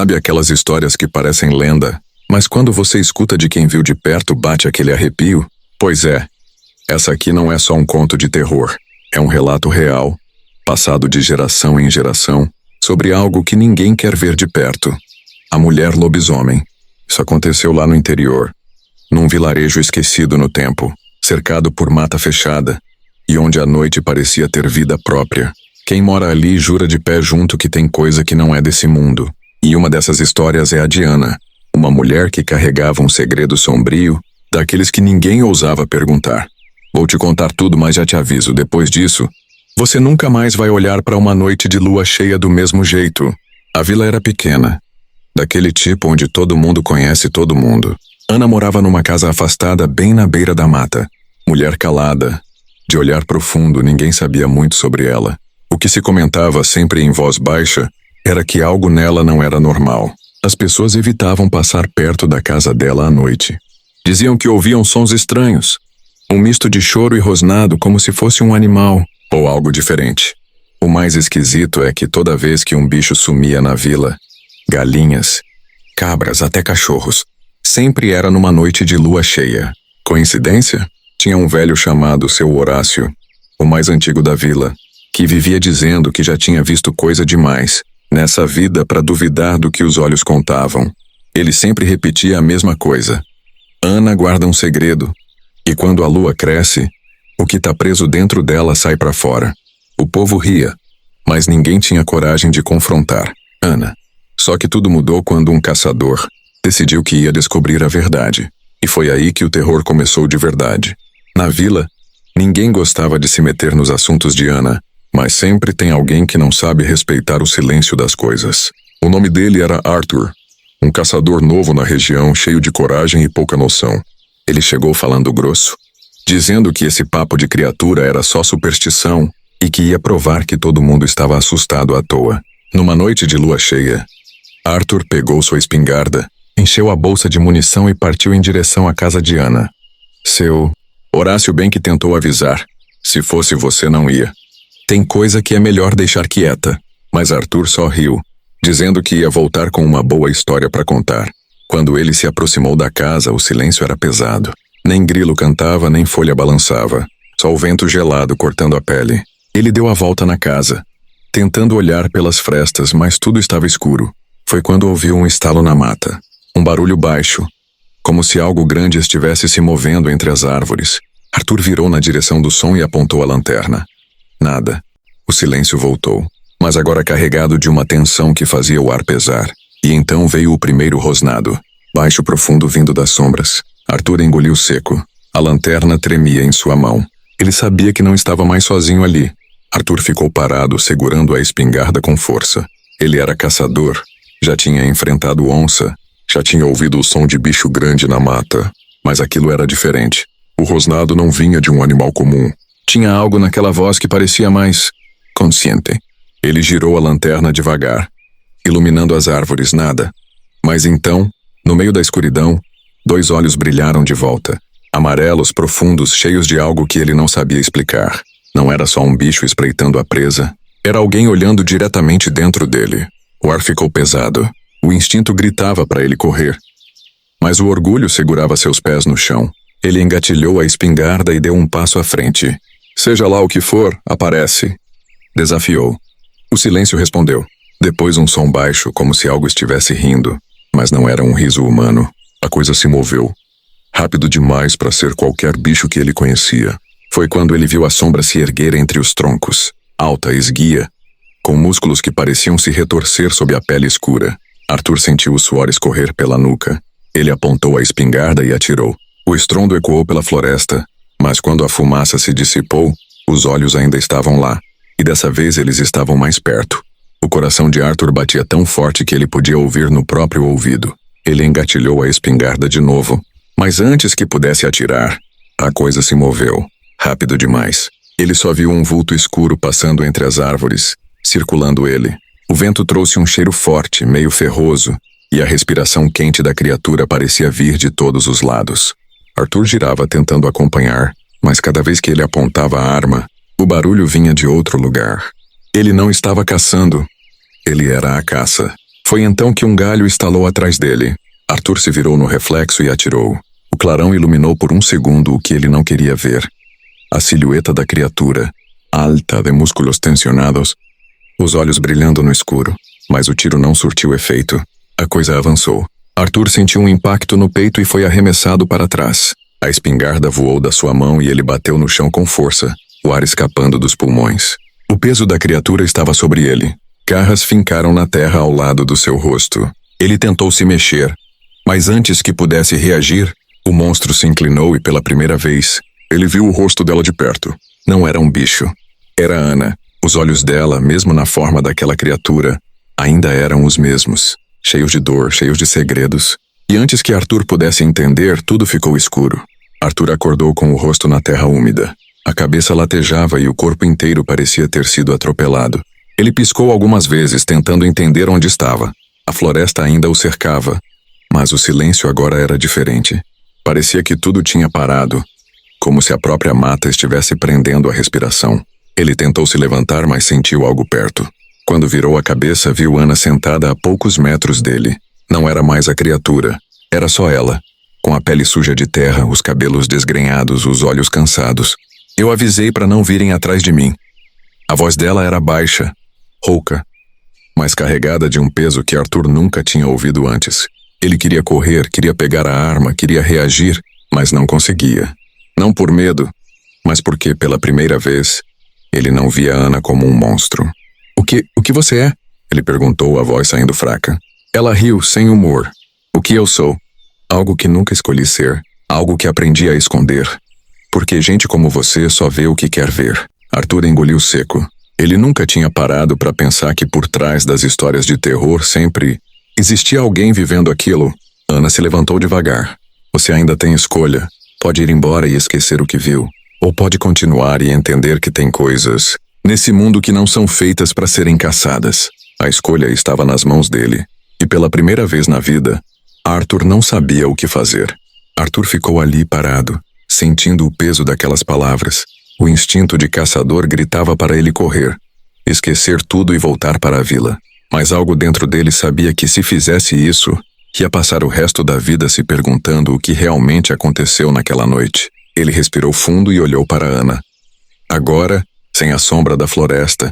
Sabe aquelas histórias que parecem lenda, mas quando você escuta de quem viu de perto bate aquele arrepio? Pois é, essa aqui não é só um conto de terror. É um relato real, passado de geração em geração, sobre algo que ninguém quer ver de perto. A mulher lobisomem. Isso aconteceu lá no interior, num vilarejo esquecido no tempo, cercado por mata fechada, e onde a noite parecia ter vida própria. Quem mora ali jura de pé junto que tem coisa que não é desse mundo. E uma dessas histórias é a Diana, uma mulher que carregava um segredo sombrio, daqueles que ninguém ousava perguntar. Vou te contar tudo, mas já te aviso, depois disso, você nunca mais vai olhar para uma noite de lua cheia do mesmo jeito. A vila era pequena, daquele tipo onde todo mundo conhece todo mundo. Ana morava numa casa afastada bem na beira da mata. Mulher calada, de olhar profundo, ninguém sabia muito sobre ela. O que se comentava sempre em voz baixa era que algo nela não era normal. As pessoas evitavam passar perto da casa dela à noite. Diziam que ouviam sons estranhos, um misto de choro e rosnado como se fosse um animal ou algo diferente. O mais esquisito é que toda vez que um bicho sumia na vila, galinhas, cabras, até cachorros, sempre era numa noite de lua cheia. Coincidência? Tinha um velho chamado Seu Horácio, o mais antigo da vila, que vivia dizendo que já tinha visto coisa demais nessa vida para duvidar do que os olhos contavam. Ele sempre repetia a mesma coisa. Ana guarda um segredo, e quando a lua cresce, o que tá preso dentro dela sai para fora. O povo ria, mas ninguém tinha coragem de confrontar Ana. Só que tudo mudou quando um caçador decidiu que ia descobrir a verdade. E foi aí que o terror começou de verdade. Na vila, ninguém gostava de se meter nos assuntos de Ana, mas sempre tem alguém que não sabe respeitar o silêncio das coisas. O nome dele era Arthur, um caçador novo na região, cheio de coragem e pouca noção. Ele chegou falando grosso, dizendo que esse papo de criatura era só superstição e que ia provar que todo mundo estava assustado à toa. Numa noite de lua cheia, Arthur pegou sua espingarda, encheu a bolsa de munição e partiu em direção à casa de Ana. Seu Horácio bem que tentou avisar. Se fosse você, não ia. Tem coisa que é melhor deixar quieta. Mas Arthur só riu, dizendo que ia voltar com uma boa história para contar. Quando ele se aproximou da casa, o silêncio era pesado. Nem grilo cantava, nem folha balançava. Só o vento gelado cortando a pele. Ele deu a volta na casa, tentando olhar pelas frestas, mas tudo estava escuro. Foi quando ouviu um estalo na mata. Um barulho baixo, como se algo grande estivesse se movendo entre as árvores. Arthur virou na direção do som e apontou a lanterna. Nada. O silêncio voltou, mas agora carregado de uma tensão que fazia o ar pesar. E então veio o primeiro rosnado, baixo profundo vindo das sombras. Arthur engoliu seco. A lanterna tremia em sua mão. Ele sabia que não estava mais sozinho ali. Arthur ficou parado, segurando a espingarda com força. Ele era caçador, já tinha enfrentado onça, já tinha ouvido o som de bicho grande na mata. Mas aquilo era diferente. O rosnado não vinha de um animal comum. Tinha algo naquela voz que parecia mais consciente. Ele girou a lanterna devagar, iluminando as árvores, nada. Mas então, no meio da escuridão, 2 olhos brilharam de volta. Amarelos, profundos, cheios de algo que ele não sabia explicar. Não era só um bicho espreitando a presa. Era alguém olhando diretamente dentro dele. O ar ficou pesado. O instinto gritava para ele correr. Mas o orgulho segurava seus pés no chão. Ele engatilhou a espingarda e deu um passo à frente. Seja lá o que for, aparece. Desafiou. O silêncio respondeu. Depois um som baixo, como se algo estivesse rindo. Mas não era um riso humano. A coisa se moveu. Rápido demais para ser qualquer bicho que ele conhecia. Foi quando ele viu a sombra se erguer entre os troncos. Alta, esguia, com músculos que pareciam se retorcer sob a pele escura. Arthur sentiu o suor escorrer pela nuca. Ele apontou a espingarda e atirou. O estrondo ecoou pela floresta, mas quando a fumaça se dissipou, os olhos ainda estavam lá, e dessa vez eles estavam mais perto. O coração de Arthur batia tão forte que ele podia ouvir no próprio ouvido. Ele engatilhou a espingarda de novo, mas antes que pudesse atirar, a coisa se moveu, rápido demais. Ele só viu um vulto escuro passando entre as árvores, circulando ele. O vento trouxe um cheiro forte, meio ferroso, e a respiração quente da criatura parecia vir de todos os lados. Arthur girava tentando acompanhar, mas cada vez que ele apontava a arma, o barulho vinha de outro lugar. Ele não estava caçando. Ele era a caça. Foi então que um galho estalou atrás dele. Arthur se virou no reflexo e atirou. O clarão iluminou por um segundo o que ele não queria ver. A silhueta da criatura, alta, de músculos tensionados, os olhos brilhando no escuro. Mas o tiro não surtiu efeito. A coisa avançou. Arthur sentiu um impacto no peito e foi arremessado para trás. A espingarda voou da sua mão e ele bateu no chão com força, o ar escapando dos pulmões. O peso da criatura estava sobre ele. Garras fincaram na terra ao lado do seu rosto. Ele tentou se mexer, mas antes que pudesse reagir, o monstro se inclinou e pela primeira vez, ele viu o rosto dela de perto. Não era um bicho. Era Ana. Os olhos dela, mesmo na forma daquela criatura, ainda eram os mesmos. Cheios de dor, cheios de segredos. E antes que Arthur pudesse entender, tudo ficou escuro. Arthur acordou com o rosto na terra úmida. A cabeça latejava e o corpo inteiro parecia ter sido atropelado. Ele piscou algumas vezes, tentando entender onde estava. A floresta ainda o cercava, mas o silêncio agora era diferente. Parecia que tudo tinha parado, como se a própria mata estivesse prendendo a respiração. Ele tentou se levantar, mas sentiu algo perto. Quando virou a cabeça, viu Ana sentada a poucos metros dele. Não era mais a criatura, era só ela, com a pele suja de terra, os cabelos desgrenhados, os olhos cansados. Eu avisei para não virem atrás de mim. A voz dela era baixa, rouca, mas carregada de um peso que Arthur nunca tinha ouvido antes. Ele queria correr, queria pegar a arma, queria reagir, mas não conseguia. Não por medo, mas porque, pela primeira vez, ele não via Ana como um monstro. O que você é? Ele perguntou, a voz saindo fraca. Ela riu, sem humor. O que eu sou? Algo que nunca escolhi ser. Algo que aprendi a esconder. Porque gente como você só vê o que quer ver. Arthur engoliu seco. Ele nunca tinha parado para pensar que por trás das histórias de terror sempre existia alguém vivendo aquilo. Ana se levantou devagar. Você ainda tem escolha. Pode ir embora e esquecer o que viu. Ou pode continuar e entender que tem coisas nesse mundo que não são feitas para serem caçadas. A escolha estava nas mãos dele. E pela primeira vez na vida, Arthur não sabia o que fazer. Arthur ficou ali parado, sentindo o peso daquelas palavras. O instinto de caçador gritava para ele correr, esquecer tudo e voltar para a vila. Mas algo dentro dele sabia que se fizesse isso, ia passar o resto da vida se perguntando o que realmente aconteceu naquela noite. Ele respirou fundo e olhou para Ana. Agora, sem a sombra da floresta,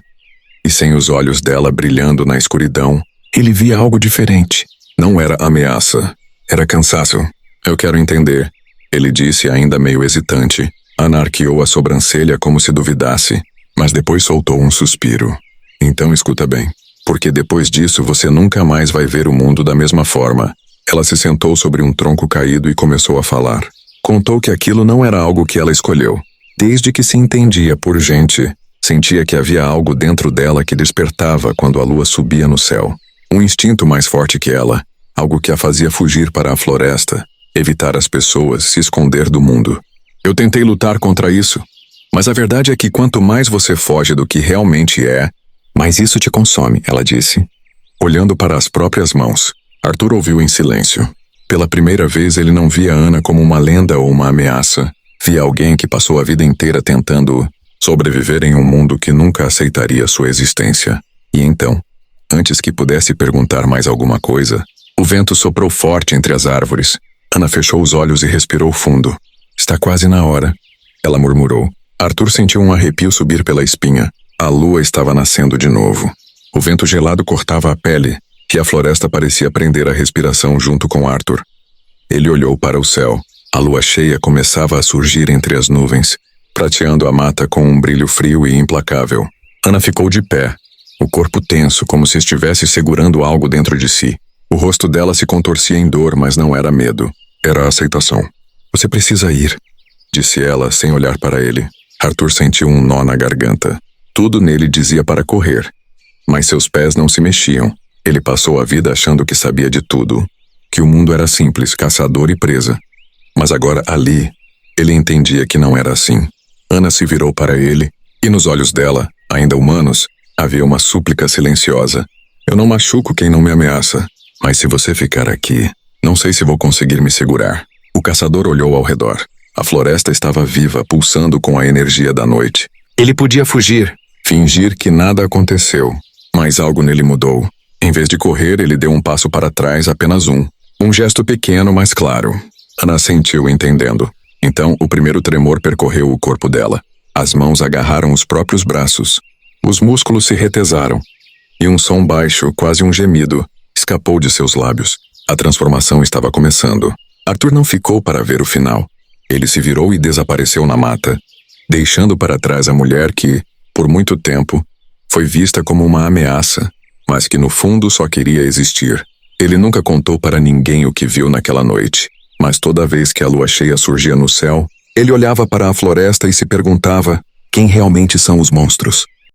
e sem os olhos dela brilhando na escuridão, ele via algo diferente. Não era ameaça, era cansaço. Eu quero entender, ele disse ainda meio hesitante. Ana arqueou a sobrancelha como se duvidasse, mas depois soltou um suspiro. Então escuta bem, porque depois disso você nunca mais vai ver o mundo da mesma forma. Ela se sentou sobre um tronco caído e começou a falar. Contou que aquilo não era algo que ela escolheu. Desde que se entendia por gente, sentia que havia algo dentro dela que despertava quando a lua subia no céu. Um instinto mais forte que ela, algo que a fazia fugir para a floresta, evitar as pessoas, se esconder do mundo. Eu tentei lutar contra isso, mas a verdade é que quanto mais você foge do que realmente é, mais isso te consome, ela disse. Olhando para as próprias mãos, Arthur ouviu em silêncio. Pela primeira vez ele não via Ana como uma lenda ou uma ameaça. Via alguém que passou a vida inteira tentando sobreviver em um mundo que nunca aceitaria sua existência. E então, antes que pudesse perguntar mais alguma coisa, o vento soprou forte entre as árvores. Ana fechou os olhos e respirou fundo. Está quase na hora, ela murmurou. Arthur sentiu um arrepio subir pela espinha. A lua estava nascendo de novo. O vento gelado cortava a pele, e a floresta parecia prender a respiração junto com Arthur. Ele olhou para o céu. A lua cheia começava a surgir entre as nuvens, prateando a mata com um brilho frio e implacável. Ana ficou de pé, o corpo tenso, como se estivesse segurando algo dentro de si. O rosto dela se contorcia em dor, mas não era medo. Era aceitação. Você precisa ir, disse ela, sem olhar para ele. Arthur sentiu um nó na garganta. Tudo nele dizia para correr, mas seus pés não se mexiam. Ele passou a vida achando que sabia de tudo, que o mundo era simples, caçador e presa. Mas agora ali, ele entendia que não era assim. Ana se virou para ele, e nos olhos dela, ainda humanos, havia uma súplica silenciosa. Eu não machuco quem não me ameaça, mas se você ficar aqui, não sei se vou conseguir me segurar. O caçador olhou ao redor. A floresta estava viva, pulsando com a energia da noite. Ele podia fugir, fingir que nada aconteceu, mas algo nele mudou. Em vez de correr, ele deu um passo para trás, apenas um. Um gesto pequeno, mas claro. Ana sentiu, entendendo. Então, o primeiro tremor percorreu o corpo dela. As mãos agarraram os próprios braços. Os músculos se retesaram. E um som baixo, quase um gemido, escapou de seus lábios. A transformação estava começando. Arthur não ficou para ver o final. Ele se virou e desapareceu na mata, deixando para trás a mulher que, por muito tempo, foi vista como uma ameaça, mas que no fundo só queria existir. Ele nunca contou para ninguém o que viu naquela noite, mas toda vez que a lua cheia surgia no céu, ele olhava para a floresta e se perguntava: quem realmente são os monstros?